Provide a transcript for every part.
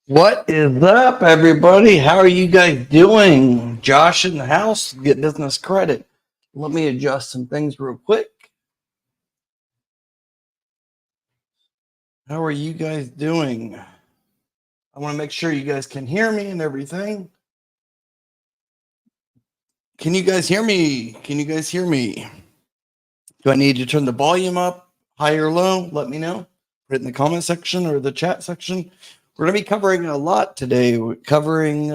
What is up, everybody? How are you guys doing? Josh in the house, Get Business Credit. Let me adjust some things real quick. How are you guys doing? I want to make sure you guys can hear me and everything. Can you guys hear me? Can you guys hear me? Do I need to turn the volume up, high or low? Let me know. Put it in the comment section or the chat section. We're going to be covering a lot today. We're covering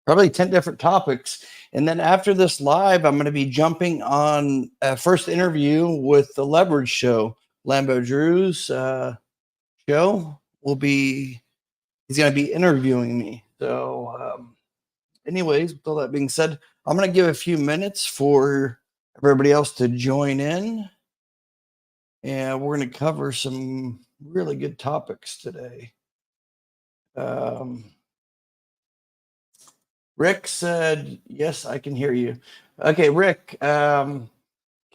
probably 10 different topics. And then after this live, I'm going to be jumping on a first interview with the Leverage Show. Lambo Drew's show he's going to be interviewing me. So, anyways, with all that being said, I'm going to give a few minutes for everybody else to join in. And we're going to cover some really good topics today. Rick said, yes, I can hear you. Okay, Rick, can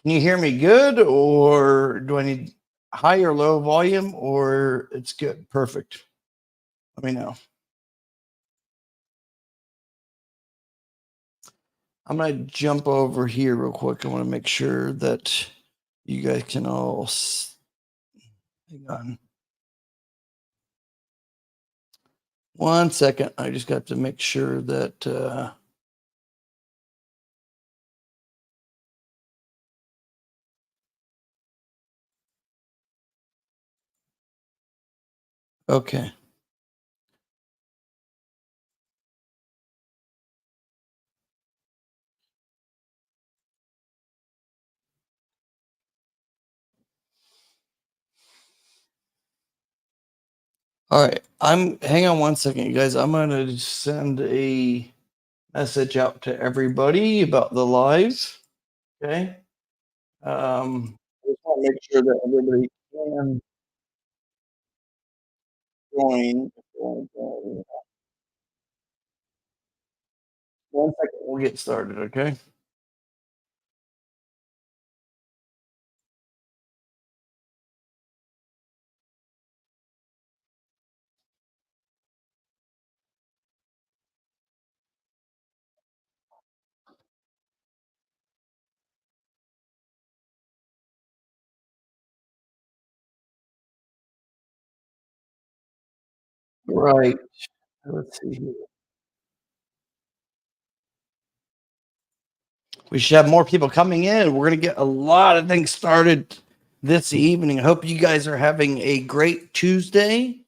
you hear me good, or do I need high or low volume, or it's good? Perfect. Let me know. I'm going to jump over here real quick. I want to make sure that you guys can all hang on. 1 second. I just got to make sure that okay. All right. Hang on 1 second, you guys. I'm going to send a message out to everybody about the live. Okay. I just want to make sure that everybody can join. 1 second, we'll get started, okay? Right. Let's see here. We should have more people coming in. We're going to get a lot of things started this evening. I hope you guys are having a great Tuesday.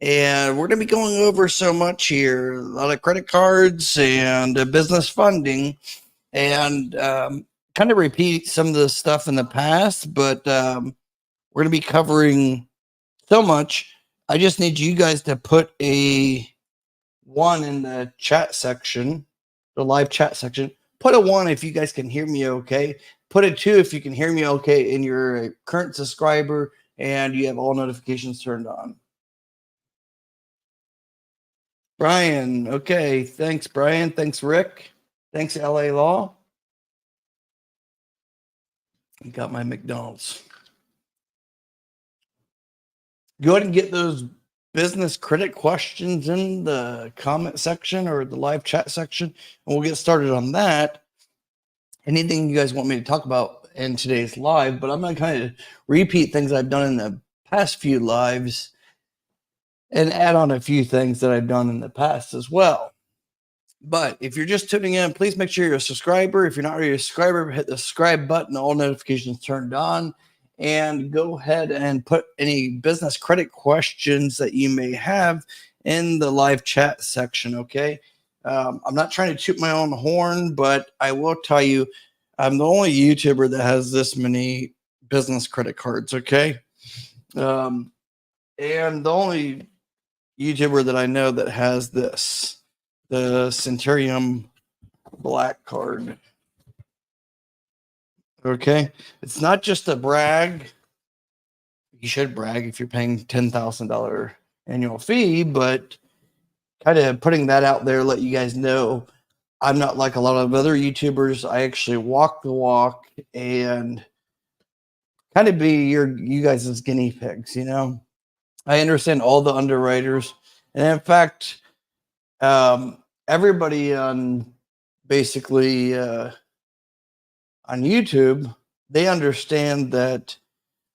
And we're going to be going over so much here, a lot of credit cards and business funding, and kind of repeat some of the stuff in the past, but we're going to be covering so much. I just need you guys to put a 1 in the chat section, the live chat section. Put a 1 if you guys can hear me okay. Put a 2 if you can hear me okay and you're a current subscriber and you have all notifications turned on. Brian, okay. Thanks, Brian. Thanks, Rick. Thanks, LA Law. You got my McDonald's. Go ahead and get those business credit questions in the comment section or the live chat section, and we'll get started on that. Anything you guys want me to talk about in today's live, but I'm going to kind of repeat things I've done in the past few lives and add on a few things that I've done in the past as well. But if you're just tuning in, please make sure you're a subscriber. If you're not already a subscriber, hit the subscribe button, all notifications turned on, and go ahead and put any business credit questions that you may have in the live chat section, okay? I'm not trying to toot my own horn, but I will tell you, I'm the only YouTuber that has this many business credit cards, okay? And the only YouTuber that I know that has this, the Centurium Black card. Okay. It's not just a brag. You should brag if you're paying $10,000 annual fee, but kind of putting that out there, let you guys know I'm not like a lot of other YouTubers. I actually walk the walk and kind of be you guys' guinea pigs, you know. I understand all the underwriters And in fact, everybody on basically on YouTube, they understand that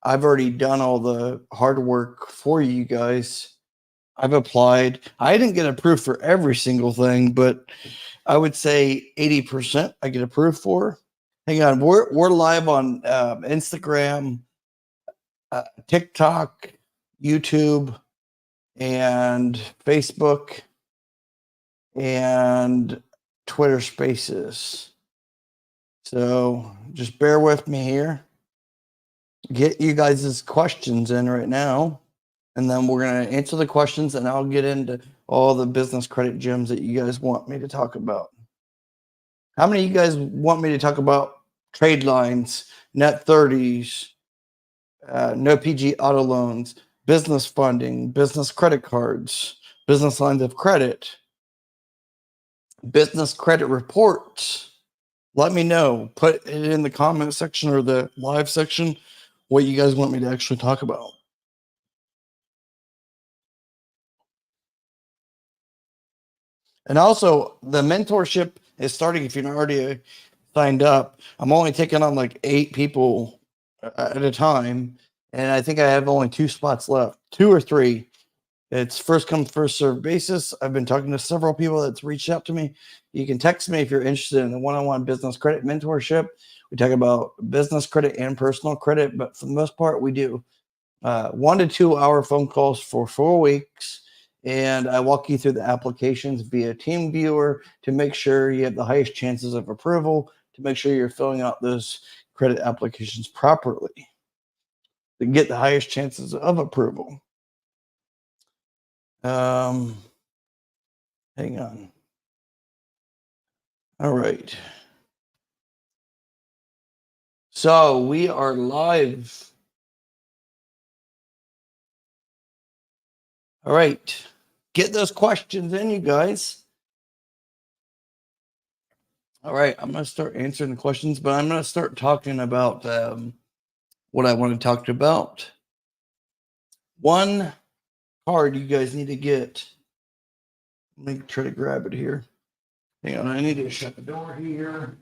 I've already done all the hard work for you guys. I've applied. I didn't get approved for every single thing, but I would say 80% I get approved for. Hang on, we're live on Instagram, TikTok, YouTube, and Facebook, and Twitter Spaces. So just bear with me here. Get you guys' questions in right now, and then we're going to answer the questions, and I'll get into all the business credit gems that you guys want me to talk about. How many of you guys want me to talk about trade lines, net 30s, no PG auto loans, business funding, business credit cards, business lines of credit, business credit reports? Let me know. Put it in the comment section or the live section what you guys want me to actually talk about. And also, the mentorship is starting. If you're not already signed up, I'm only taking on like 8 people at a time, and I think I have only 2 spots left, 2 or 3. It's first come, first serve basis. I've been talking to several people that's reached out to me. You can text me if you're interested in the one-on-one business credit mentorship. We talk about business credit and personal credit, but for the most part, we do 1 to 2 hour phone calls for 4 weeks. And I walk you through the applications via Team Viewer to make sure you have the highest chances of approval, to make sure you're filling out those credit applications properly to get the highest chances of approval. Hang on. All right. So we are live. All right. Get those questions in, you guys. All right. I'm going to start answering the questions, but I'm going to start talking about what I want to talk about. One card you guys need to get. Let me try to grab it here. Hang on. I need to shut the door here.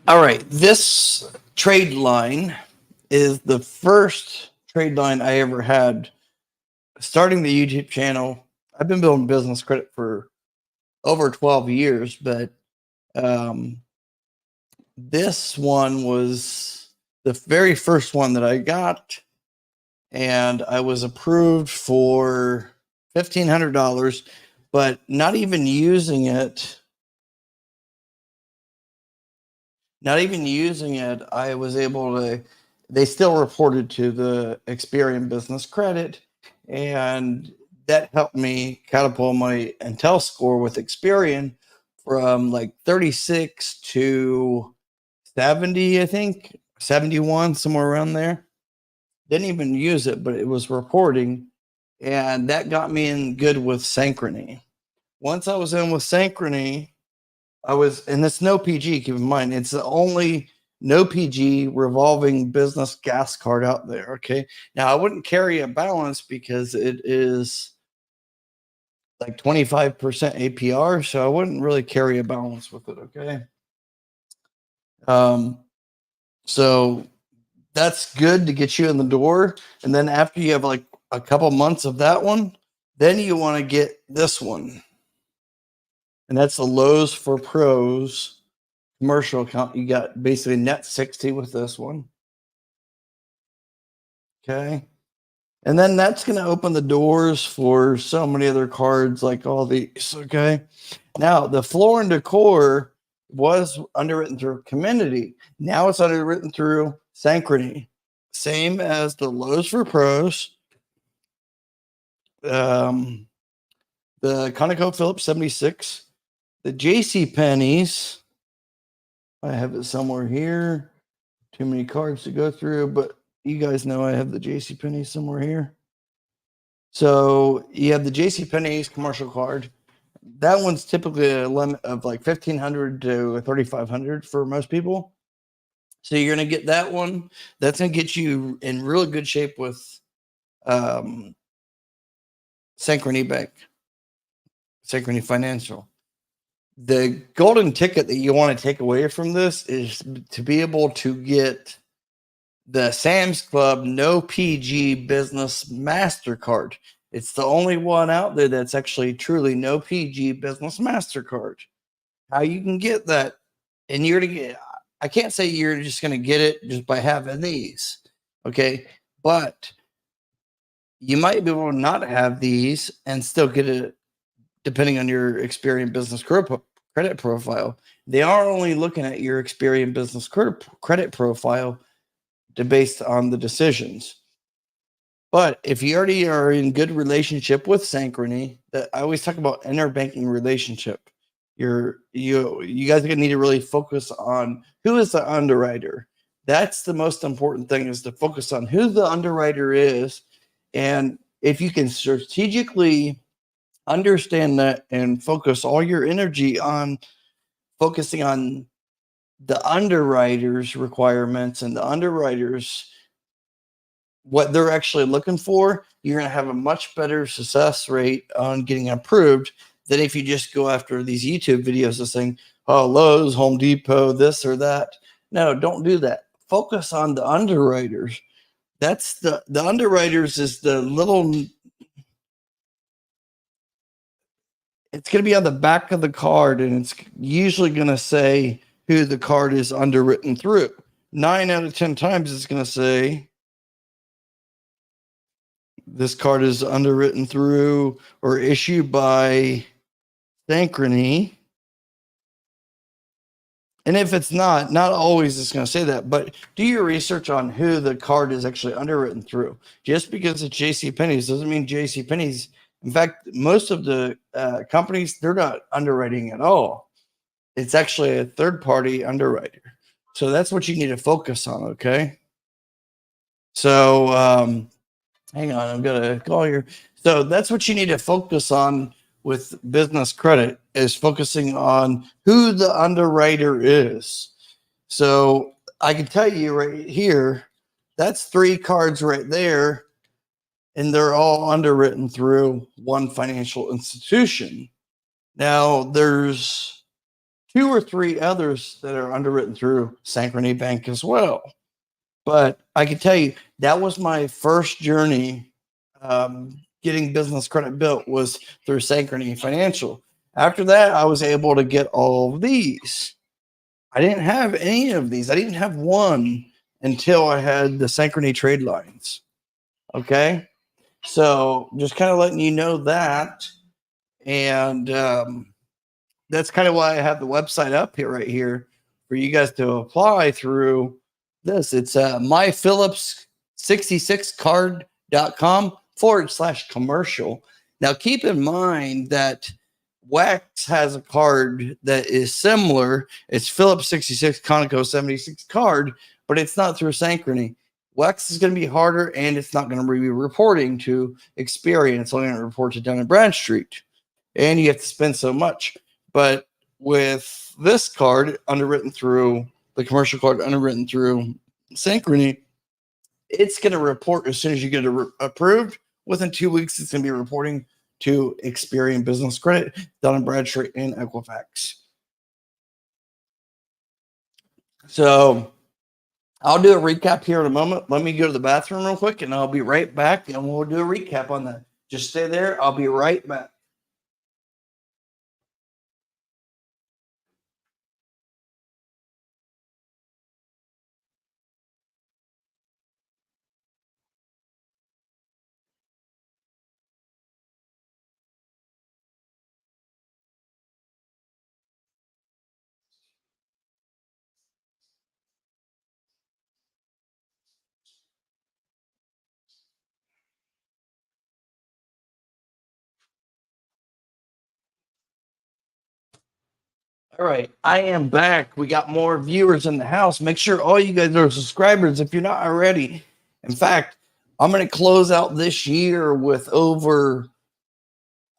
All right. This trade line is the first trade line I ever had starting the YouTube channel. I've been building business credit for over 12 years, but this one was the very first one that I got, and I was approved for $1,500, but not even using it. I was able to, they still reported to the Experian Business Credit, and that helped me catapult my Intel score with Experian from like 36 to 70, I think, 71, somewhere around there. Didn't even use it, but it was reporting, and that got me in good with Synchrony. Once I was in with Synchrony, and it's no PG, keep in mind, it's the only no PG revolving business gas card out there. Okay. Now I wouldn't carry a balance because it is like 25% APR. So I wouldn't really carry a balance with it. Okay. So that's good to get you in the door. And then after you have like a couple months of that one, then you want to get this one. And that's the Lowe's for Pros commercial account. You got basically net 60 with this one. Okay. And then that's going to open the doors for so many other cards like all these. Okay. Now, the Floor and Decor was underwritten through Community. Now it's underwritten through Synchrony. Same as the Lowe's for Pros. The ConocoPhillips 76. The J.C. Penney's. I have it somewhere here. Too many cards to go through, but you guys know I have the J.C. Penney somewhere here. So you have the J.C. Penney's commercial card. That one's typically a limit of like $1,500 to $3,500 for most people. So you're going to get that one. That's going to get you in really good shape with Synchrony Bank, Synchrony Financial. The golden ticket that you want to take away from this is to be able to get the Sam's Club No PG Business MasterCard. It's the only one out there that's actually truly No PG Business MasterCard. How you can get that, and you're to get, I can't say you're just going to get it just by having these, okay? But you might be able to not have these and still get it, depending on your Experian Business credit profile. They are only looking at your Experian Business credit profile based on the decisions. But if you already are in good relationship with Synchrony, that I always talk about interbanking relationship. You guys are gonna need to really focus on who is the underwriter. That's the most important thing, is to focus on who the underwriter is. And if you can strategically understand that and focus all your energy on focusing on the underwriters' requirements and the underwriters, what they're actually looking for, you're going to have a much better success rate on getting approved than if you just go after these YouTube videos of saying, oh, Lowe's, Home Depot, this or that. No, don't do that. Focus on the underwriters. That's the underwriters is the little, it's going to be on the back of the card, and it's usually going to say who the card is underwritten through. 9 out of 10 times it's going to say this card is underwritten through or issued by Synchrony. And if it's not always it's going to say that, but do your research on who the card is actually underwritten through. Just because it's JCPenney's doesn't mean JCPenney's. In fact, most of the companies, they're not underwriting at all. It's actually a third-party underwriter. So that's what you need to focus on, okay? So hang on, I'm going to call here. So that's what you need to focus on with business credit, is focusing on who the underwriter is. So I can tell you right here, that's 3 cards right there, and they're all underwritten through one financial institution. Now, there's 2 or 3 others that are underwritten through Synchrony Bank as well. But I can tell you, that was my first journey getting business credit built, was through Synchrony Financial. After that, I was able to get all of these. I didn't have any of these. I didn't have one until I had the Synchrony trade lines. Okay. So just kind of letting you know that. And that's kind of why I have the website up here right here for you guys to apply through this. It's myphillips66card.com/commercial. Now, keep in mind that Wax has a card that is similar. It's Phillips 66 Conoco 76 card, but it's not through Synchrony. Wax is going to be harder, and it's not going to be reporting to Experian. It's only going to report to Dun and Bradstreet, and you have to spend so much. But with this card underwritten through the commercial card, underwritten through Synchrony, it's going to report as soon as you get it approved. Within 2 weeks, it's going to be reporting to Experian Business Credit, Dun and Bradstreet, and Equifax. So I'll do a recap here in a moment. Let me go to the bathroom real quick, and I'll be right back, and we'll do a recap on that. Just stay there. I'll be right back. All right, I am back. We got more viewers in the house. Make sure all you guys are subscribers if you're not already. In fact, I'm going to close out this year with over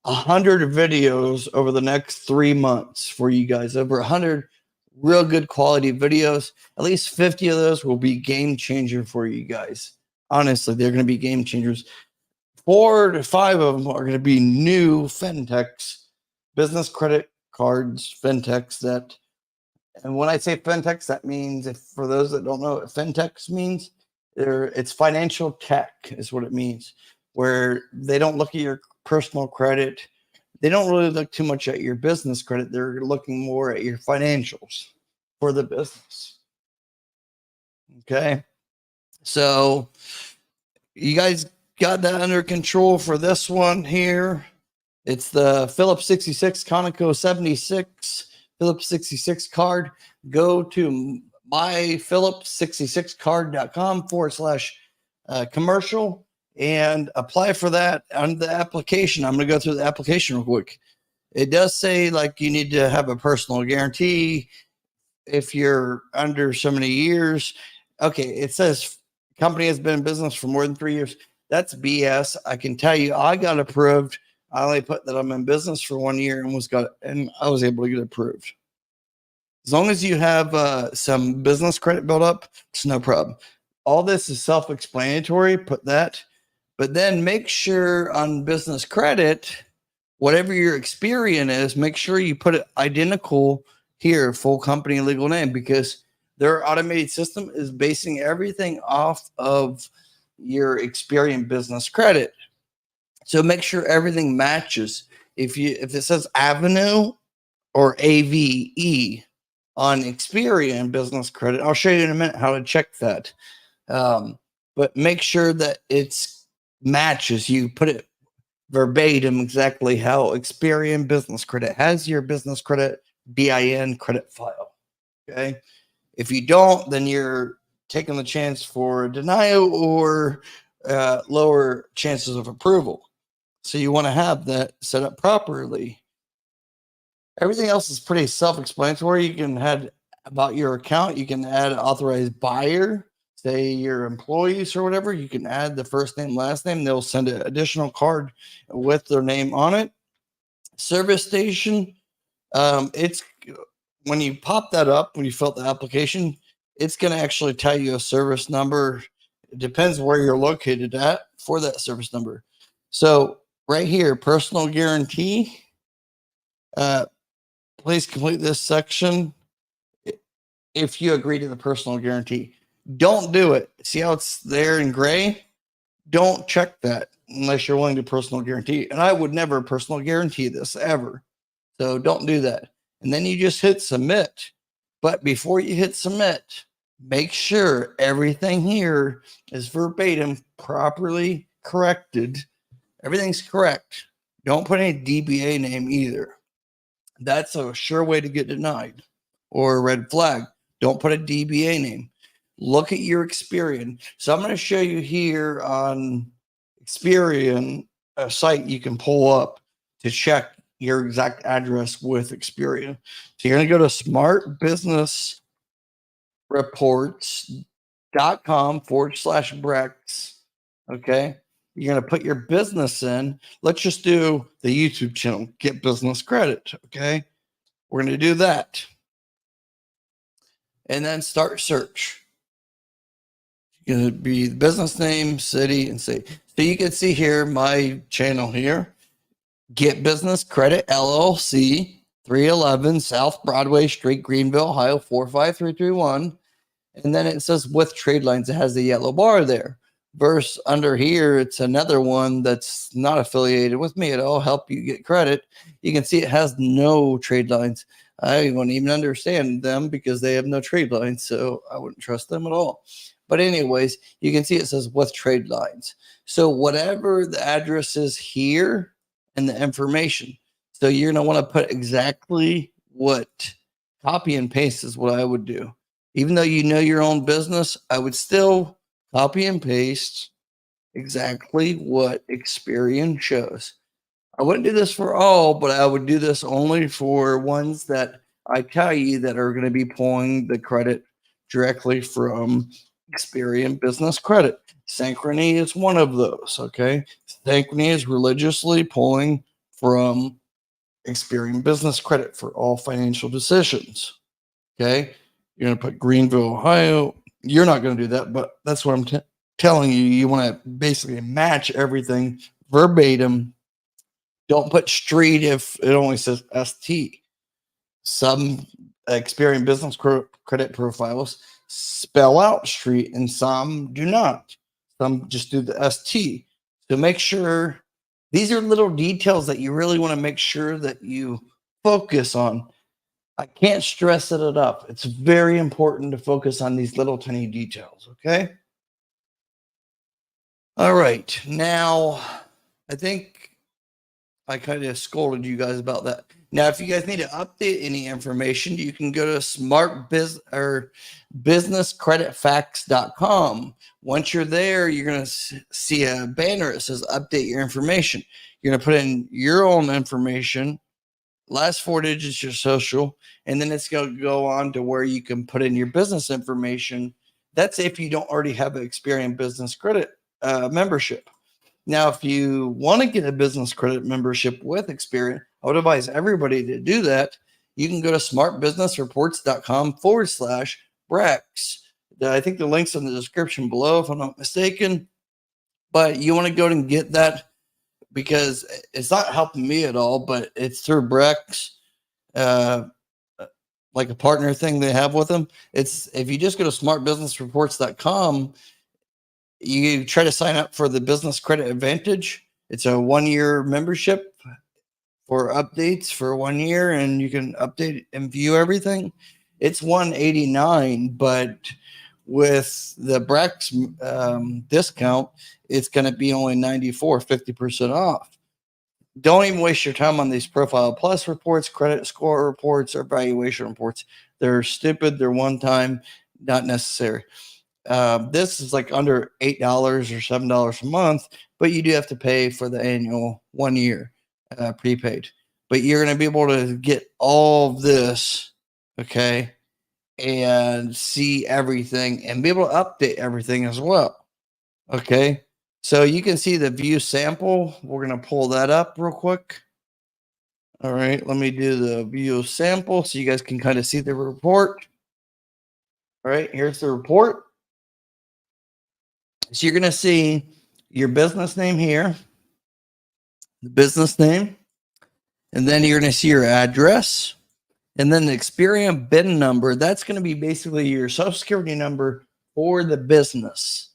100 videos over the next 3 months for you guys. Over 100 real good quality videos. At least 50 of those will be game changer for you guys. Honestly, they're going to be game changers. 4 to 5 of them are going to be new fintechs, business credit cards, fintechs that, and when I say fintechs, that means, if for those that don't know what fintechs means, it's financial tech is what it means, where they don't look at your personal credit. They don't really look too much at your business credit. They're looking more at your financials for the business. Okay. So you guys got that under control for this one here. It's the Phillips 66 Conoco 76 Phillips 66 card. Go to myphillips66card.com/commercial and apply for that on the application. I'm going to go through the application real quick. It does say like you need to have a personal guarantee if you're under so many years. Okay, it says company has been in business for more than 3 years. That's BS. I can tell you, I got approved. I only put that I'm in business for 1 year and I was able to get approved. As long as you have some business credit built up, it's no problem. All this is self-explanatory. Put that, but then make sure on business credit, whatever your Experian is, make sure you put it identical here, full company and legal name, because their automated system is basing everything off of your Experian business credit. So make sure everything matches. If it says Avenue or AVE on Experian business credit, I'll show you in a minute how to check that. But make sure that it's matches. You put it verbatim exactly how Experian business credit has your business credit BIN credit file. Okay. If you don't, then you're taking the chance for denial or lower chances of approval. So you want to have that set up properly. Everything else is pretty self-explanatory. You can add about your account. You can add authorized buyer, say your employees or whatever. You can add the first name, last name. They'll send an additional card with their name on it. Service station. It's when you pop that up, when you fill out the application, it's going to actually tell you a service number. It depends where you're located at for that service number. So right here, personal guarantee. Please complete this section if you agree to the personal guarantee. Don't do it. See how it's there in gray? Don't check that unless you're willing to personal guarantee. And I would never personal guarantee this ever. So don't do that. And then you just hit submit. But before you hit submit, make sure everything here is verbatim, properly corrected. Everything's correct. Don't put any DBA name either. That's a sure way to get denied or a red flag. Don't put a DBA name. Look at your Experian. So I'm going to show you here on Experian, a site you can pull up to check your exact address with Experian. So you're going to go to smartbusinessreports.com/Brex. Okay. You're going to put your business in. Let's just do the YouTube channel, Get Business Credit. Okay. We're going to do that. And then start search. It's going to be the business name, city, and state. So you can see here my channel here. Get Business Credit LLC, 311 South Broadway Street, Greenville, Ohio, 45331. And then it says with trade lines. It has the yellow bar there. Verse under here, it's another one that's not affiliated with me at all. Help you get credit. You can see it has no trade lines. I wouldn't even understand them because they have no trade lines, so I wouldn't trust them at all. But anyways, you can see it says with trade lines. So whatever the address is here and the information. So you're going to want to put exactly what copy and paste is what I would do. Even though you know your own business, I would still copy and paste exactly what Experian shows. I wouldn't do this for all, but I would do this only for ones that I tell you that are going to be pulling the credit directly from Experian Business Credit. Synchrony is one of those, okay? Synchrony is religiously pulling from Experian Business Credit for all financial decisions, okay? You're going to put Greenville, Ohio. You're not going to do that, but that's what I'm telling you, you want to basically match everything verbatim. Don't put street if it only says ST. Some Experian business credit profiles spell out street and some do not. Some just do the ST. So make sure these are little details that you really want to make sure that you focus on. I can't stress it enough. It's very important to focus on these little tiny details. Okay. All right. Now, I think I kind of scolded you guys about that. Now, if you guys need to update any information, you can go to businesscreditfacts.com. Once you're there, you're going to see a banner that says update your information. You're going to put in your own information, last 4 digits, your social, and then it's going to go on to where you can put in your business information. That's if you don't already have an Experian Business Credit membership. Now, if you want to get a business credit membership with Experian, I would advise everybody to do that. You can go to smartbusinessreports.com/Brex. I think the link's in the description below, if I'm not mistaken. But you want to go and get that because it's not helping me at all, but it's through Brex, like a partner thing they have with them. It's if you just go to smartbusinessreports.com, you try to sign up for the Business Credit Advantage. It's a 1-year membership for updates for 1 year, and you can update and view everything. It's $189, but with the Brex discount, it's going to be only $94, 50% off. Don't even waste your time on these Profile Plus reports, credit score reports, or valuation reports. They're stupid. They're one time, not necessary. This is like under $8 or $7 a month, but you do have to pay for the annual 1 year prepaid. But you're going to be able to get all of this, okay, and see everything and be able to update everything as well, okay? So you can see the view sample. We're going to pull that up real quick. All right, let me do the view sample so you guys can kind of see the report. All right, here's the report. So you're going to see your business name here, the business name, and then you're going to see your address, and then the Experian BIN number. That's going to be basically your social security number for the business.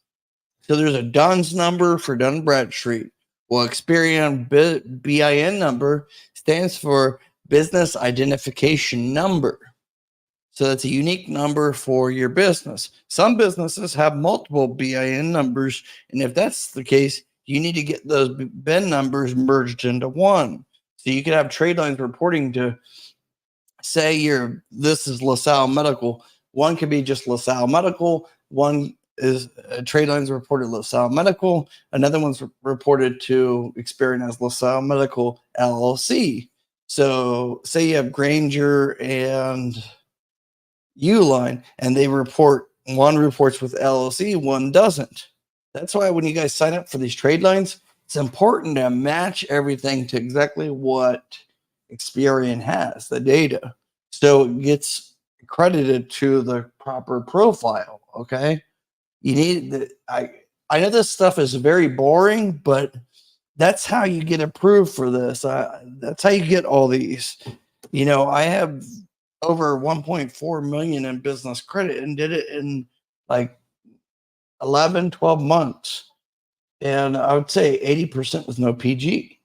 So there's a DUNS number for Dun and Bradstreet. Well, Experian BIN number stands for Business Identification Number. So that's a unique number for your business. Some businesses have multiple BIN numbers, and if that's the case, you need to get those BIN numbers merged into one. So you could have trade lines reporting to say this is LaSalle Medical. One could be just LaSalle Medical. One is trade lines reported LaSalle Medical. Another one's reported to Experian as LaSalle Medical LLC. So say you have Granger and Uline, and they report, one reports with LLC, one doesn't. That's why when you guys sign up for these trade lines, it's important to match everything to exactly what Experian has, the data, so it gets credited to the proper profile. Okay, you need the I know this stuff is very boring, but that's how you get approved for this. That's how you get all these. I have over 1.4 million in business credit and did it in like 11, 12 months. And I would say 80% with no PG.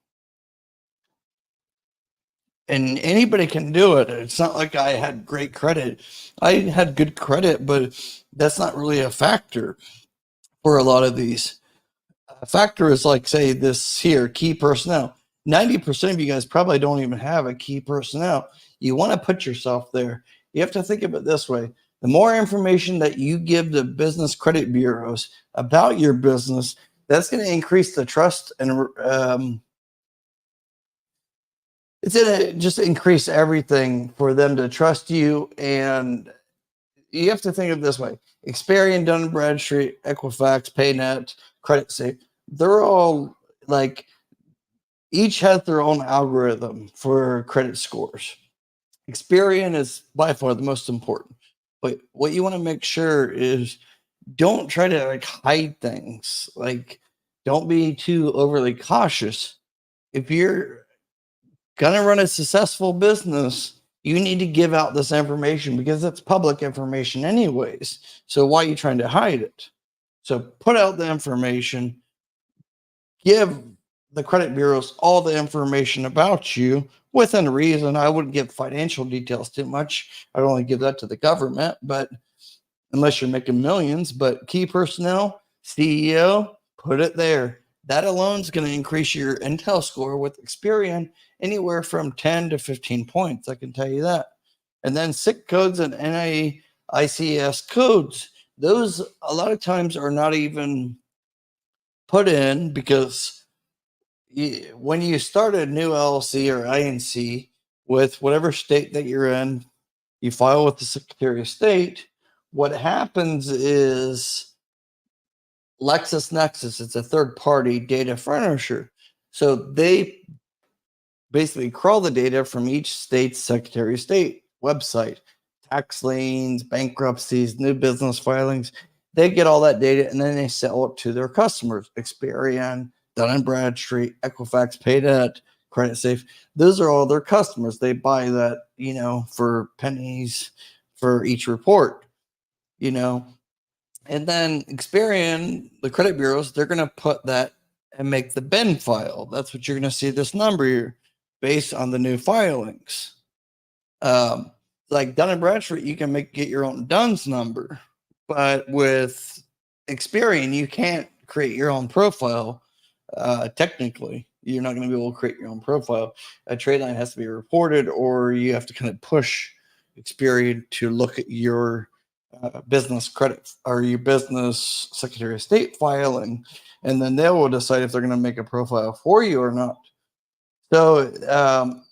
And anybody can do it. It's not like I had great credit. I had good credit, but that's not really a factor for a lot of these. A factor is like, say, this here, key personnel. 90% of you guys probably don't even have a key personnel. You want to put yourself there. You have to think of it this way. The more information that you give the business credit bureaus about your business, that's going to increase the trust, and it's going to just increase everything for them to trust you. And you have to think of it this way. Experian, Dun and Bradstreet, Equifax, PayNet, Creditsafe, they're all like, each has their own algorithm for credit scores. Experian is by far the most important. But what you want to make sure is don't try to like hide things. Like, don't be too overly cautious. If you're gonna run a successful business, you need to give out this information because it's public information anyways. So why are you trying to hide it? So put out the information, give the credit bureaus all the information about you within reason. I wouldn't give financial details too much. I'd only give that to the government, but unless you're making millions, but key personnel, CEO, put it there. That alone is going to increase your Intel score with Experian anywhere from 10 to 15 points. I can tell you that. And then SIC codes and NAICS codes, those a lot of times are not even put in because when you start a new LLC or INC with whatever state that you're in, you file with the Secretary of State. What happens is LexisNexis, it's a third party data furnisher. So they basically crawl the data from each state's Secretary of State website, tax liens, bankruptcies, new business filings. They get all that data and then they sell it to their customers. Experian, Dun and Bradstreet, Equifax, PayDebt, Creditsafe. Those are all their customers. They buy that, for pennies for each report, And then Experian, the credit bureaus, they're going to put that and make the bin file. That's what you're going to see this number here based on the new filings. Like Dun and Bradstreet, you can get your own Duns number, but with Experian, you can't create your own profile. Technically, you're not going to be able to create your own profile. A trade line has to be reported, or you have to kind of push Experian to look at your business credit or your business Secretary of State filing, and then they will decide if they're going to make a profile for you or not. So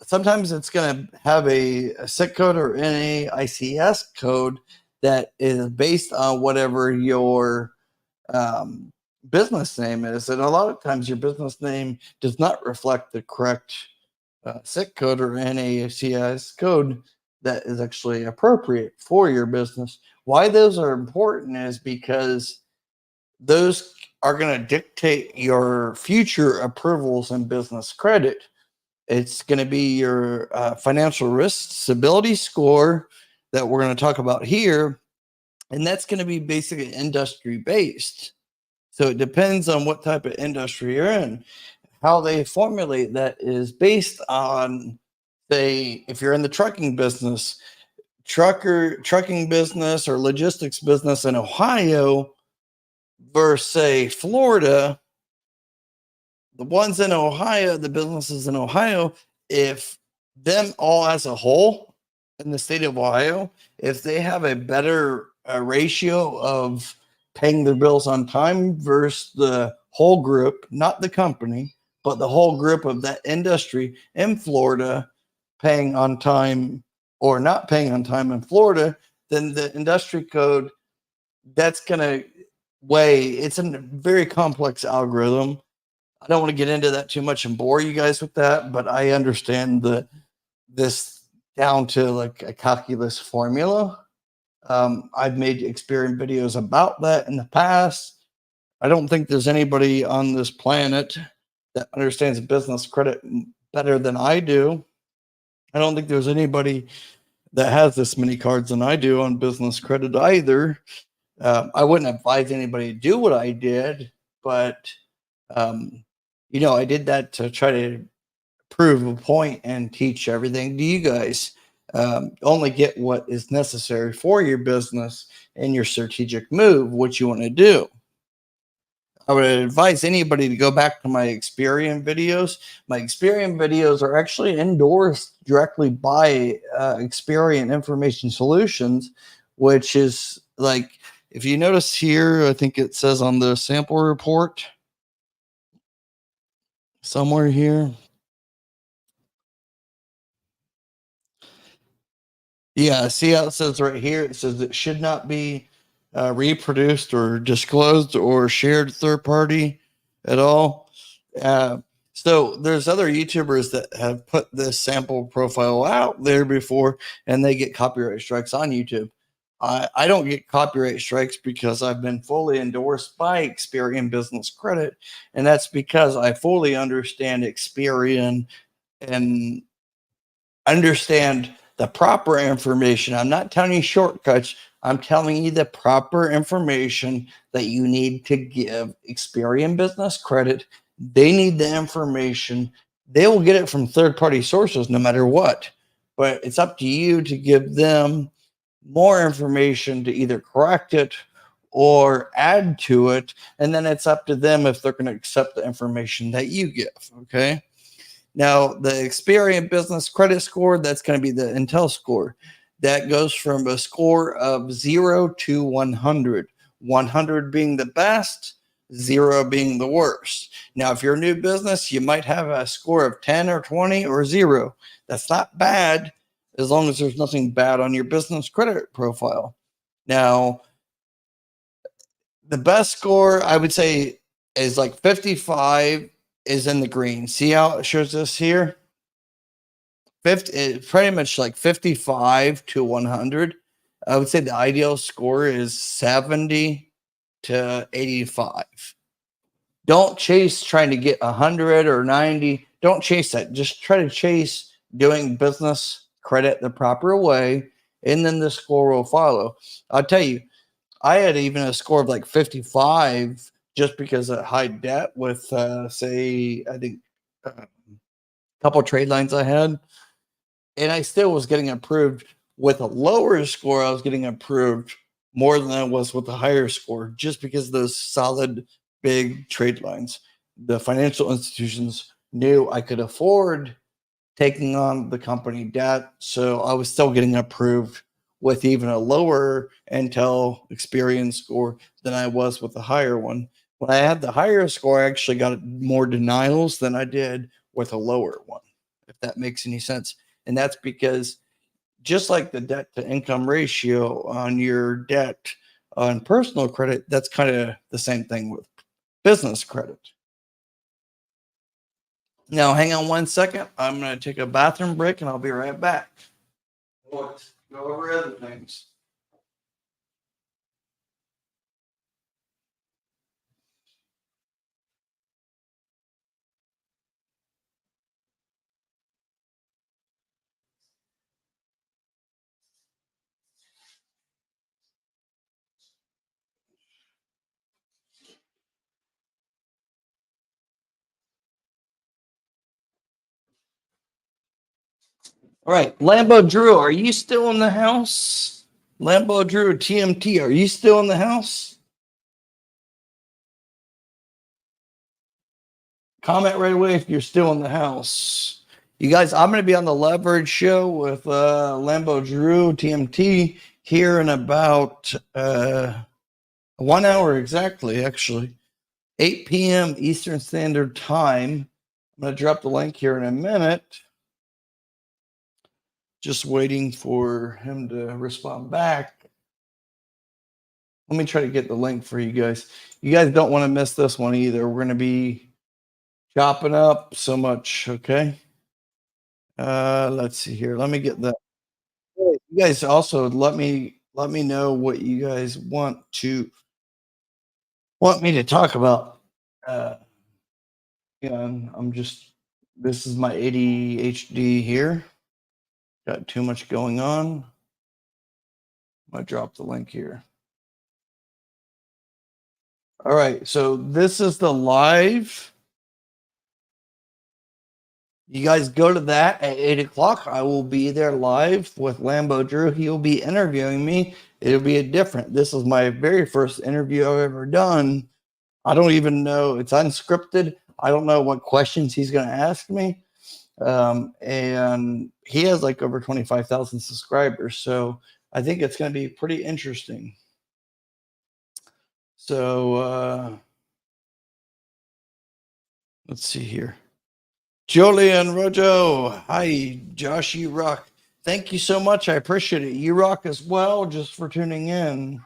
sometimes it's going to have a SIC code or NAICS code that is based on whatever your business name is. And a lot of times your business name does not reflect the correct SIC code or NAICS code that is actually appropriate for your business. Why those are important is because those are going to dictate your future approvals and business credit. It's going to be your financial risk stability score that we're going to talk about here. And that's going to be basically industry based. So it depends on what type of industry you're in. How they formulate that is based on, say, if you're in the trucking business, trucking business or logistics business in Ohio versus, say, Florida. The ones in Ohio, the businesses in Ohio, if them all as a whole in the state of Ohio, if they have a better ratio of paying their bills on time versus the whole group, not the company, but the whole group of that industry in Florida paying on time or not paying on time in Florida, then the industry code, that's going to weigh. It's a very complex algorithm. I don't want to get into that too much and bore you guys with that, but I understand this down to like a calculus formula. I've made Experian videos about that in the past. I don't think there's anybody on this planet that understands business credit better than I do. I don't think there's anybody that has this many cards than I do on business credit either. I wouldn't advise anybody to do what I did, but I did that to try to prove a point and teach everything to you guys. Only get what is necessary for your business and your strategic move, what you want to do. I would advise anybody to go back to my Experian videos. My Experian videos are actually endorsed directly by Experian Information Solutions, which is like, if you notice here, I think it says on the sample report somewhere here. Yeah, see how it says right here? It says it should not be reproduced or disclosed or shared third party at all. So there's other YouTubers that have put this sample profile out there before, and they get copyright strikes on YouTube. I don't get copyright strikes because I've been fully endorsed by Experian Business Credit, and that's because I fully understand Experian and understand the proper information. I'm not telling you shortcuts. I'm telling you the proper information that you need to give Experian Business Credit. They need the information. They will get it from third-party sources no matter what. But it's up to you to give them more information to either correct it or add to it. And then it's up to them if they're going to accept the information that you give. Okay. Now, the Experian Business Credit Score, that's going to be the Intel score. That goes from a score of 0 to 100. 100 being the best, 0 being the worst. Now, if you're a new business, you might have a score of 10 or 20 or 0. That's not bad as long as there's nothing bad on your business credit profile. Now, the best score I would say is like 55 is in the green. See how it shows us here? 50, pretty much like 55 to 100. I would say the ideal score is 70 to 85. Don't chase trying to get 100 or 90. Don't chase that. Just try to chase doing business credit the proper way, and then the score will follow. I'll tell you, I had even a score of like 55 just because of high debt with, say, I think a couple trade lines I had. And I still was getting approved with a lower score. I was getting approved more than I was with a higher score just because of those solid big trade lines. The financial institutions knew I could afford taking on the company debt. So I was still getting approved with even a lower Intel Experian score than I was with the higher one. When I had the higher score, I actually got more denials than I did with a lower one, if that makes any sense. And that's because just like the debt to income ratio on your debt on personal credit, that's kind of the same thing with business credit. Now, hang on one second. I'm going to take a bathroom break and I'll be right back. Let's go over other things. All right, Lambo Drew, are you still in the house? Lambo Drew, TMT, are you still in the house? Comment right away if you're still in the house. You guys, I'm going to be on the Leverage Show with Lambo Drew, TMT, here in about 1 hour exactly, actually. 8 p.m. Eastern Standard Time. I'm going to drop the link here in a minute. Just waiting for him to respond back. Let me try to get the link for you guys. You guys don't want to miss this one either. We're going to be chopping up so much, okay? Let's see here. Let me get that. You guys also let me know what you guys want me to talk about. I'm just, this is my ADHD here. Got too much going on. I'm gonna drop the link here. All right, so this is the live. You guys go to that at 8 o'clock. I will be there live with Lambo Drew. He'll be interviewing me. It'll be different. This is my very first interview I've ever done. I don't even know. It's unscripted. I don't know what questions he's going to ask me. And he has like over 25,000 subscribers. So I think it's going to be pretty interesting. So let's see here. Julian Rojo. Hi, Josh. You rock. Thank you so much. I appreciate it. You rock as well, just for tuning in.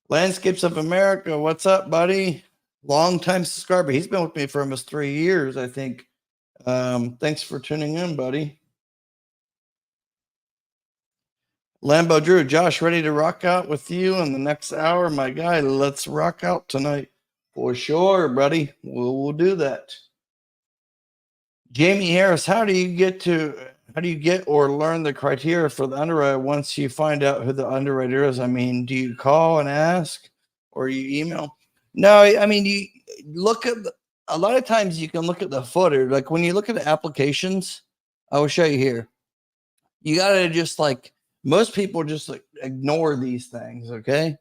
Landscapes of America. What's up, buddy? Long time subscriber. He's been with me for almost 3 years, I think. Thanks for tuning in, buddy. Lambo Drew, Josh, ready to rock out with you in the next hour, my guy. Let's rock out tonight for sure, buddy. We'll do that. Jamie Harris, how do you get or learn the criteria for the underwriter once you find out who the underwriter is? I mean, do you call and ask or you email? No, I mean, you look at a lot of times you can look at the footer. Like when you look at the applications, I will show you here. You got to just like most people just like ignore these things, okay?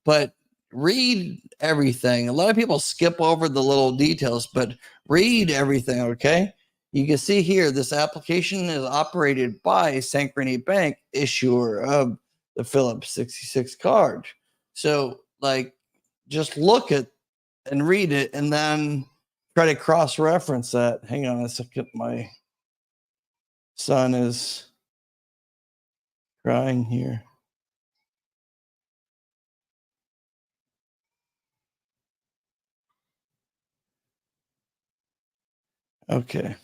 But read everything. A lot of people skip over the little details, but read everything, okay? You can see here this application is operated by Synchrony Bank, issuer of the Phillips 66 card. So, like, just look at and read it and then try to cross reference that. Hang on a second. My son is crying here. Okay.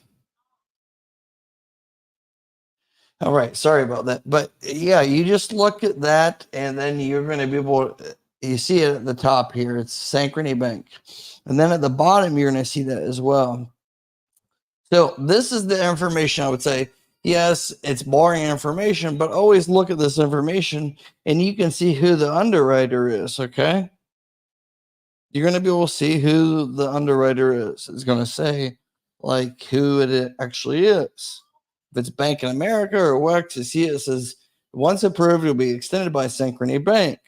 All right. Sorry about that. But yeah, you just look at that and then you're going to be able to, you see it at the top here. It's Synchrony Bank. And then at the bottom, you're going to see that as well. So this is the information I would say. Yes, it's boring information, but always look at this information and you can see who the underwriter is. Okay. You're going to be able to see who the underwriter is. It's going to say like who it actually is. If it's Bank in America or WEX, you see it says once approved, it will be extended by Synchrony Bank.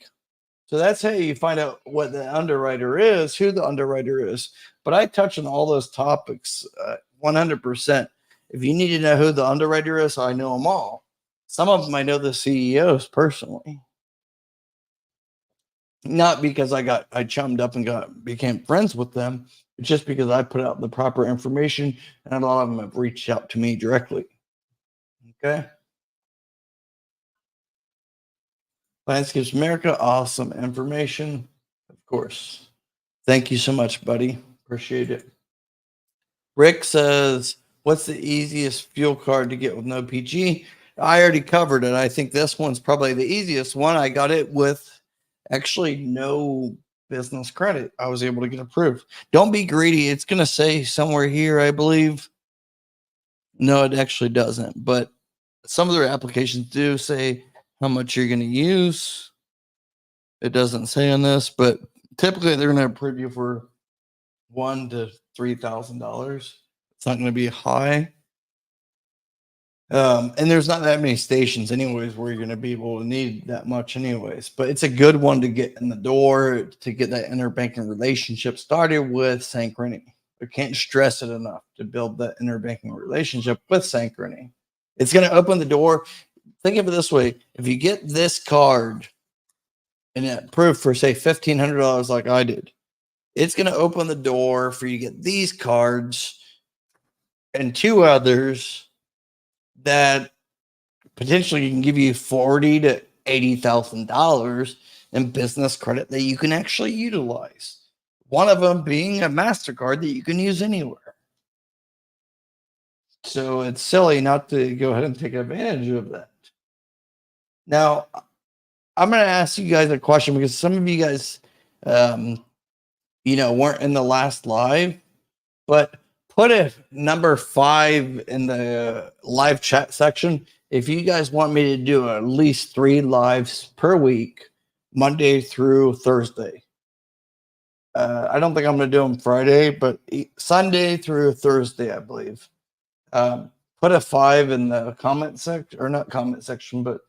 So that's how you find out what the underwriter is, who the underwriter is. But I touch on all those topics 100%. If you need to know who the underwriter is, I know them all. Some of them I know the CEOs personally. Not because I chummed up and became friends with them. It's just because I put out the proper information and a lot of them have reached out to me directly. Okay. Landscapes America, awesome information. Of course. Thank you so much, buddy. Appreciate it. Rick says, what's the easiest fuel card to get with no PG? I already covered it. I think this one's probably the easiest one. I got it with actually no business credit. I was able to get approved. Don't be greedy. It's going to say somewhere here, I believe. No, it actually doesn't. But some of their applications do say how much you're going to use. It doesn't say on this, but typically they're going to approve you for $1,000 to $3,000. It's not going to be high. And there's not that many stations anyways where you're going to be able to need that much anyways, but it's a good one to get in the door to get that interbanking relationship started with Synchrony. I can't stress it enough to build that interbanking relationship with Synchrony. It's going to open the door. Think of it this way. If you get this card and it approved for say $1,500 like I did, it's going to open the door for you to get these cards and two others that potentially can give you $40,000 to $80,000 in business credit that you can actually utilize. One of them being a MasterCard that you can use anywhere. So it's silly not to go ahead and take advantage of that. Now, I'm going to ask you guys a question because some of you guys, weren't in the last live, but put a number 5 in the live chat section if you guys want me to do at least 3 lives per week, Monday through Thursday. I don't think I'm going to do them Friday, but Sunday through Thursday, I believe. Put a 5 in the comment section, or not comment section, but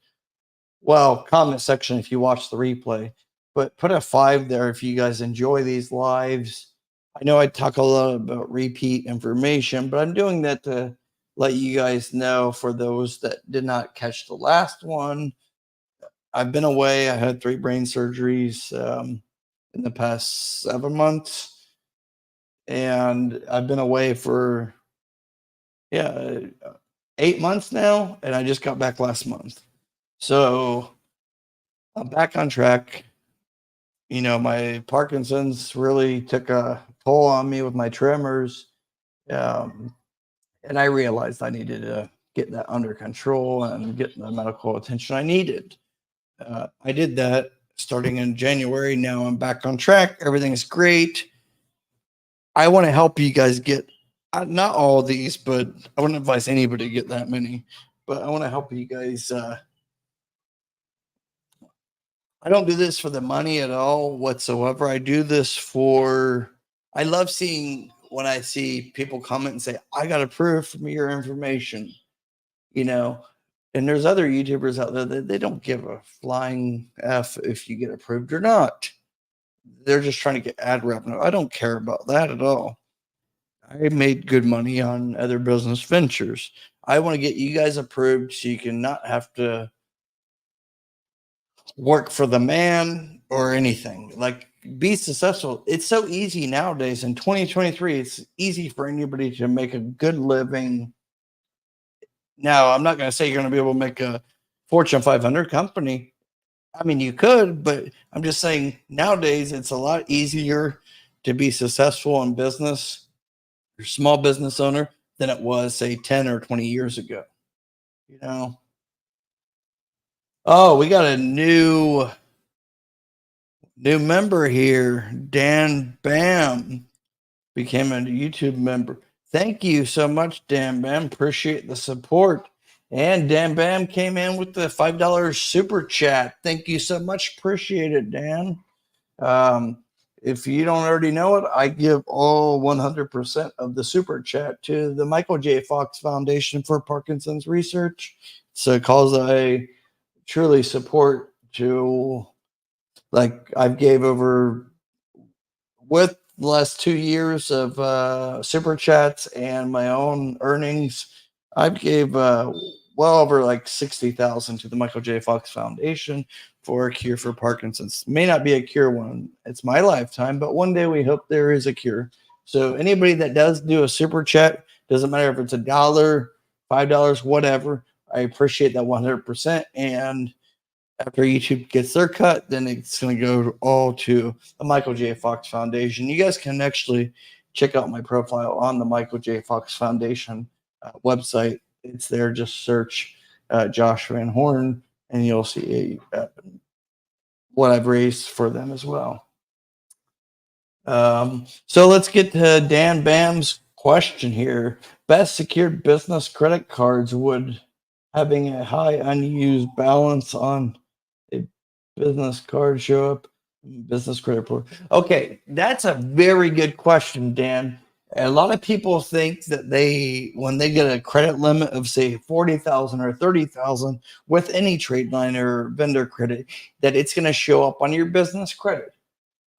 comment section if you watch the replay. But put a 5 there if you guys enjoy these lives. I know I talk a lot about repeat information, but I'm doing that to let you guys know for those that did not catch the last one. I've been away. I had 3 brain surgeries in the past 7 months. And I've been away for, 8 months now. And I just got back last month. So I'm back on track. My Parkinson's really took a toll on me with my tremors. And I realized I needed to get that under control and get the medical attention I needed. I did that starting in January. Now I'm back on track. Everything's great. I want to help you guys get not all of these, but I wouldn't advise anybody to get that many. But I want to help you guys. I don't do this for the money at all whatsoever. I do this for, I love seeing when I see people comment and say, I got approved from your information, and there's other YouTubers out there that they don't give a flying F if you get approved or not. They're just trying to get ad revenue. I don't care about that at all. I made good money on other business ventures. I want to get you guys approved so you can not have to work for the man or anything. Like, be successful. It's so easy nowadays in 2023. It's easy for anybody to make a good living. Now, I'm not going to say you're going to be able to make a Fortune 500 company. I mean, you could, but I'm just saying nowadays it's a lot easier to be successful in business, or small business owner, than it was, say, 10 or 20 years ago. Oh, we got a new member here. Dan Bam became a YouTube member. Thank you so much, Dan Bam. Appreciate the support. And Dan Bam came in with the $5 super chat. Thank you so much. Appreciate it, Dan. If you don't already know it, I give all 100% of the super chat to the Michael J. Fox Foundation for Parkinson's Research. It's a cause I truly support. To, like, I've gave over, with the last 2 years of super chats and my own earnings, I've gave well over like 60,000 to the Michael J. Fox Foundation for a cure for Parkinson's. May not be a cure one, it's my lifetime, but one day we hope there is a cure. So anybody that does do a super chat, doesn't matter if it's $1, $5, whatever, I appreciate that 100%. And after YouTube gets their cut, then it's going to go all to the Michael J. Fox Foundation. You guys can actually check out my profile on the Michael J. Fox Foundation website. It's there. Just search Josh Van Horn, and you'll see what I've raised for them as well. So let's get to Dan Bam's question here. Best secured business credit cards would having a high unused balance on a business card show up business credit report. Okay, that's a very good question, Dan. A lot of people think that when they get a credit limit of, say, 40,000 or 30,000 with any trade line or vendor credit, that it's going to show up on your business credit.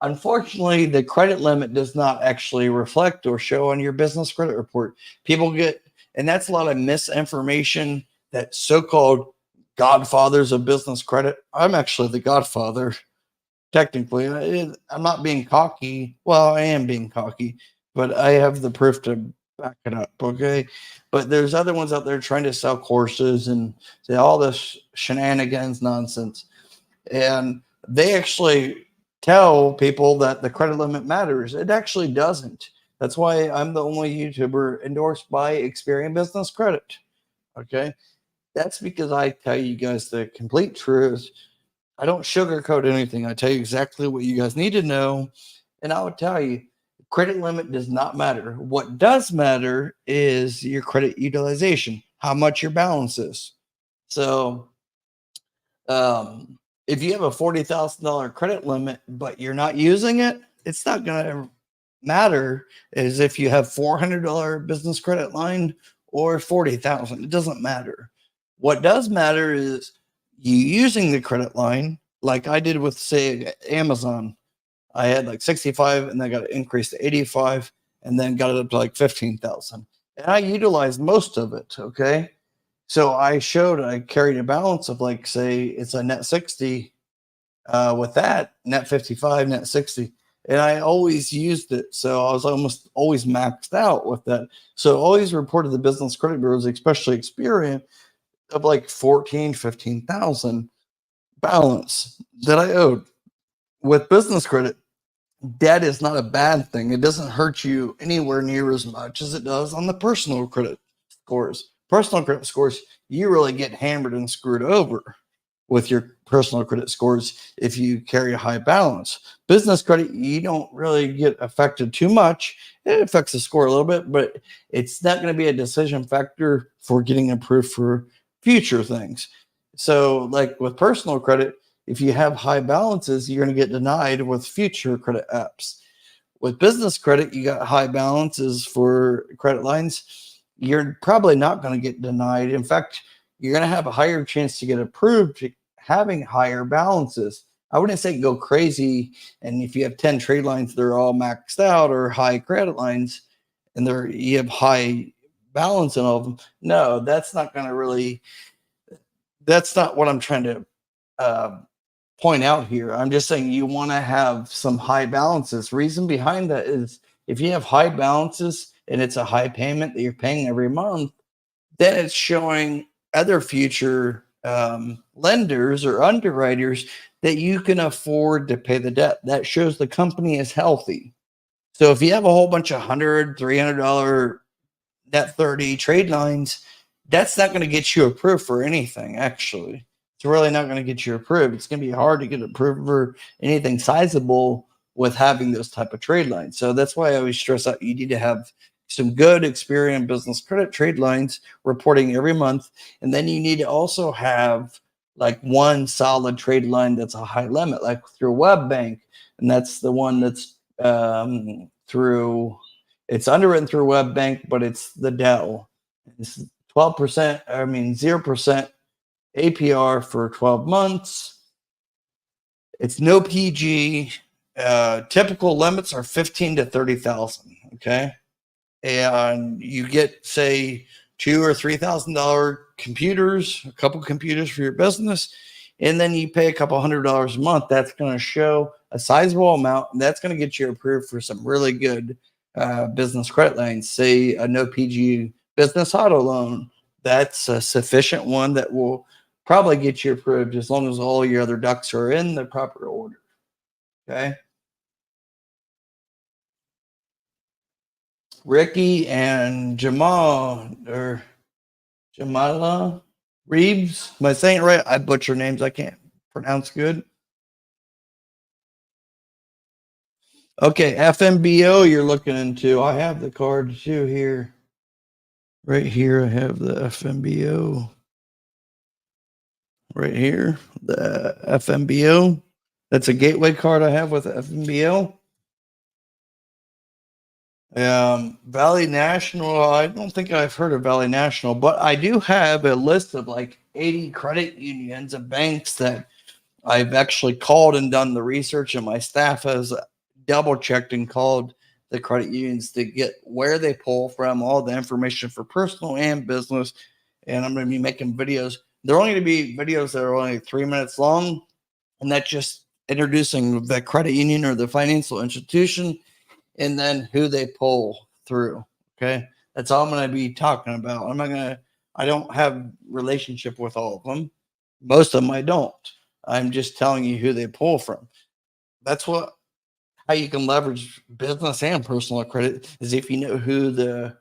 Unfortunately, the credit limit does not actually reflect or show on your business credit report. People get, and that's a lot of misinformation that so-called godfathers of business credit. I'm actually the godfather. Technically, I'm not being cocky. Well, I am being cocky, but I have the proof to back it up. Okay. But there's other ones out there trying to sell courses and say all this shenanigans nonsense. And they actually tell people that the credit limit matters. It actually doesn't. That's why I'm the only YouTuber endorsed by Experian Business Credit. Okay. That's because I tell you guys the complete truth. I don't sugarcoat anything. I tell you exactly what you guys need to know. And I would tell you, credit limit does not matter. What does matter is your credit utilization, how much your balance is. So if you have a $40,000 credit limit, but you're not using it, it's not going to matter as if you have $400 business credit line or 40,000. It doesn't matter. What does matter is you using the credit line, like I did with, say, Amazon. I had like 65 and then got it increased to 85 and then got it up to like 15,000. And I utilized most of it. Okay. So I carried a balance of, like, say it's a net 60 with that, net 55, net 60. And I always used it. So I was almost always maxed out with that. So always reported the business credit bureaus, especially Experian, of like 14, 15,000 balance that I owed. With business credit, debt is not a bad thing. It doesn't hurt you anywhere near as much as it does on the personal credit scores. personal credit scores, you really get hammered and screwed over with your personal credit scores if you carry a high balance. Business credit, you don't really get affected too much. It affects the score a little bit, but it's not going to be a decision factor for getting approved for future things. So, like with personal credit, if you have high balances, you're going to get denied with future credit apps. With business credit, you got high balances for credit lines. You're probably not going to get denied. In fact, you're going to have a higher chance to get approved having higher balances. I wouldn't say go crazy. And if you have 10 trade lines, they're all maxed out or high credit lines and you have high balance in all of them. No, that's not going to really, that's not what I'm trying to point out here. I'm just saying you want to have some high balances. Reason behind that is if you have high balances and it's a high payment that you're paying every month, then it's showing other future lenders or underwriters that you can afford to pay the debt. That shows the company is healthy. So if you have a whole bunch of $100, $300 net 30 trade lines, that's not going to get you approved for anything, actually. It's really not going to get you approved. It's going to be hard to get approved for anything sizable with having those type of trade lines. So that's why I always stress out you need to have some good Experian business credit trade lines reporting every month. And then you need to also have like one solid trade line that's a high limit, like through web bank. And that's the one that's it's underwritten through web bank, but it's the Dell. It's 12%, 0% APR for 12 months. It's no PG. Typical limits are 15 to 30,000. Okay. And you get, say, $2,000 or $3,000 computers, a couple computers for your business, and then you pay a couple $100 a month. That's going to show a sizable amount, and that's going to get you approved for some really good business credit lines. Say a no PG business auto loan. That's a sufficient one that will probably get you approved as long as all your other ducks are in the proper order. Okay. Ricky and Jamala Reeves. Am I saying it right? I butcher names I can't pronounce good. Okay, FMBO you're looking into. I have the card too here. Right here, I have the FMBO. Right here, the FMBO. That's a gateway card I have with the FMBO. Valley National, I don't think I've heard of Valley National, but I do have a list of like 80 credit unions and banks that I've actually called and done the research, and my staff has double checked and called the credit unions to get where they pull from, all the information for personal and business. And I'm going to be making videos. They're only going to be videos that are only 3 minutes long, and that's just introducing the credit union or the financial institution and then who they pull through. Okay. That's all I'm going to be talking about. I don't have relationship with all of them. Most of them I don't. I'm just telling you who they pull from. That's how you can leverage business and personal credit is if you know who the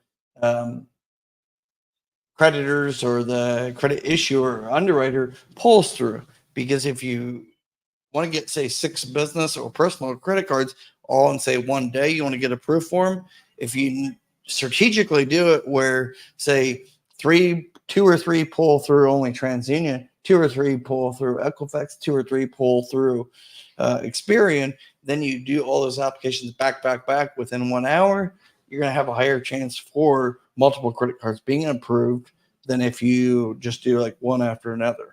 creditors or the credit issuer or underwriter pulls through. Because if you want to get, say, 6 business or personal credit cards all in, say, one day, you want to get approved for them. If you strategically do it where, say, 2 or 3 pull through only TransUnion, 2 or 3 pull through Equifax, 2 or 3 pull through Experian, then you do all those applications back within 1 hour, you're going to have a higher chance for multiple credit cards being approved than if you just do like one after another.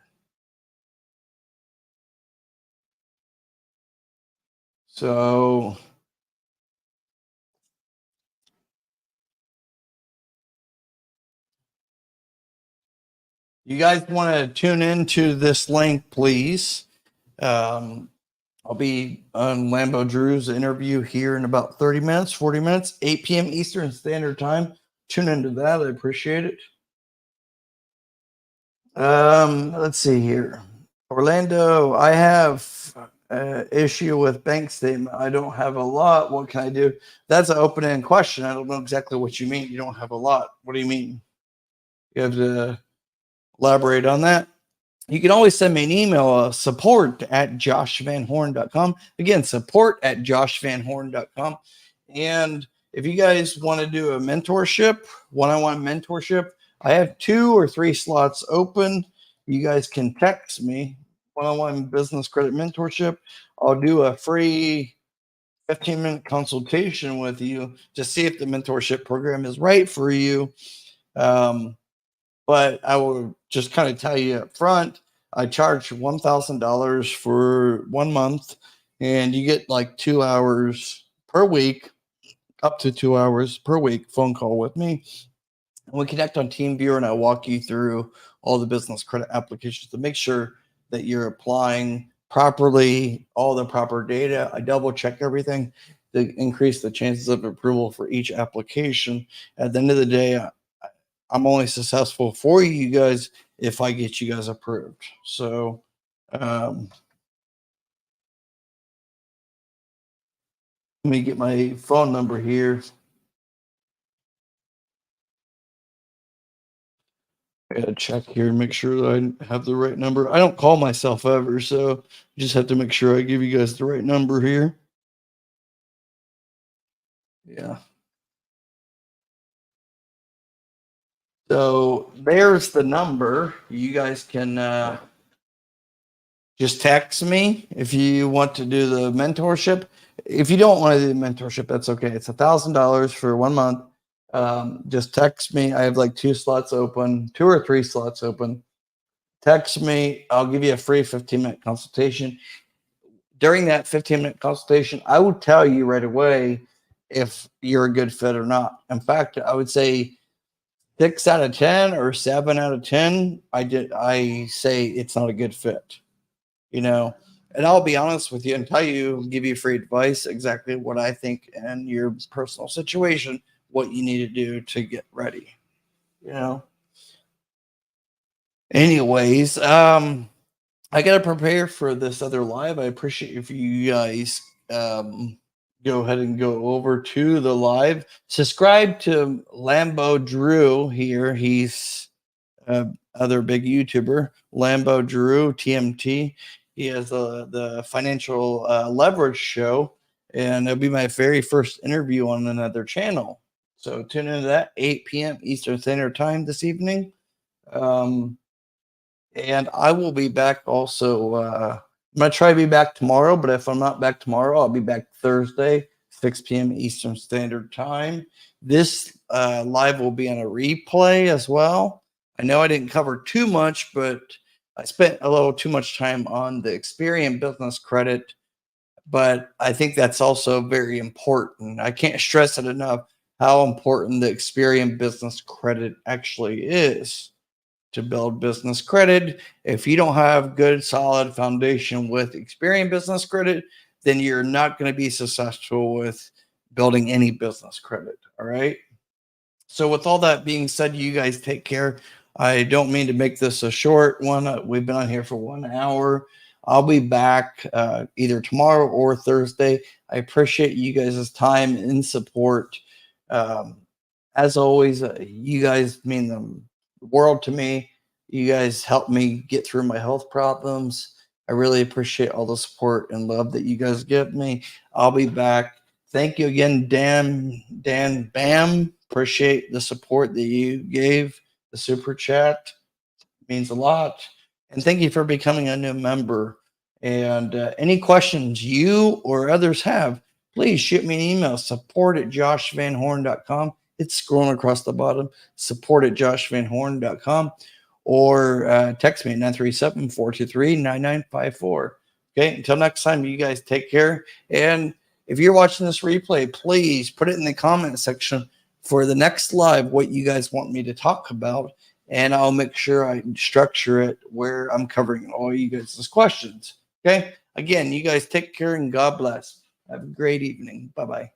So you guys want to tune into this link, please. I'll be on Lambo Drew's interview here in about 30 minutes, 40 minutes, 8 p.m. Eastern Standard Time. Tune into that. I appreciate it. Let's see here. Orlando, I have issue with bank statement. I don't have a lot. What can I do? That's an open-ended question. I don't know exactly what you mean. You don't have a lot. What do you mean? You have to elaborate on that. You can always send me an email, support@joshvanhorn.com. Again, support@joshvanhorn.com. And if you guys want to do a mentorship, one-on-one mentorship, I have 2 or 3 slots open. You guys can text me, one-on-one business credit mentorship. I'll do a free 15-minute consultation with you to see if the mentorship program is right for you. But I will just kind of tell you up front, I charge $1,000 for 1 month, and you get like 2 hours per week, up to 2 hours per week phone call with me. And we connect on TeamViewer, and I walk you through all the business credit applications to make sure that you're applying properly, all the proper data. I double check everything to increase the chances of approval for each application. At the end of the day, I'm only successful for you guys if I get you guys approved. So, let me get my phone number here. I gotta check here and make sure that I have the right number. I don't call myself ever, so just have to make sure I give you guys the right number here. Yeah. So there's the number. You guys can just text me if you want to do the mentorship. If you don't want to do the mentorship, that's okay. It's $1,000 for 1 month. Just text me. I have like 2 slots open, 2 or 3 slots open. Text me. I'll give you a free 15-minute consultation. During that 15-minute consultation, I will tell you right away if you're a good fit or not. In fact, I would say 6 out of 10 or 7 out of 10, I say it's not a good fit, you know. And I'll be honest with you and tell you, give you free advice, exactly what I think in your personal situation, what you need to do to get ready, you know. Anyways, I gotta prepare for this other live. I appreciate if you guys go ahead and go over to the live. Subscribe to Lambo Drew here. He's other big YouTuber, Lambo Drew TMT. He has the financial leverage show, and it'll be my very first interview on another channel. So tune into that 8 p.m. Eastern Standard Time this evening. And I will be back also. I'm going to try to be back tomorrow, but if I'm not back tomorrow, I'll be back Thursday, 6 p.m. Eastern Standard Time. This live will be on a replay as well. I know I didn't cover too much, but I spent a little too much time on the Experian Business Credit, but I think that's also very important. I can't stress it enough how important the Experian Business Credit actually is to build business credit. If you don't have good, solid foundation with Experian Business Credit, then you're not going to be successful with building any business credit. All right. So, with all that being said, you guys take care. I don't mean to make this a short one. We've been on here for 1 hour. I'll be back either tomorrow or Thursday. I appreciate you guys' time and support. Um, as always, you guys mean the world to me. You guys help me get through my health problems. I really appreciate all the support and love that you guys give me. I'll be back. Thank you again, Dan Bam. Appreciate the support that you gave. The super chat means a lot. And thank you for becoming a new member. And any questions you or others have, please shoot me an email, support@joshvanhorn.com. It's scrolling across the bottom, support@joshvanhorn.com, or text me at 937-423-9954. Okay, until next time, you guys take care. And if you're watching this replay, please put it in the comment section for the next live what you guys want me to talk about, and I'll make sure I structure it where I'm covering all you guys' questions. Okay. Again, you guys take care and God bless. Have a great evening. Bye bye.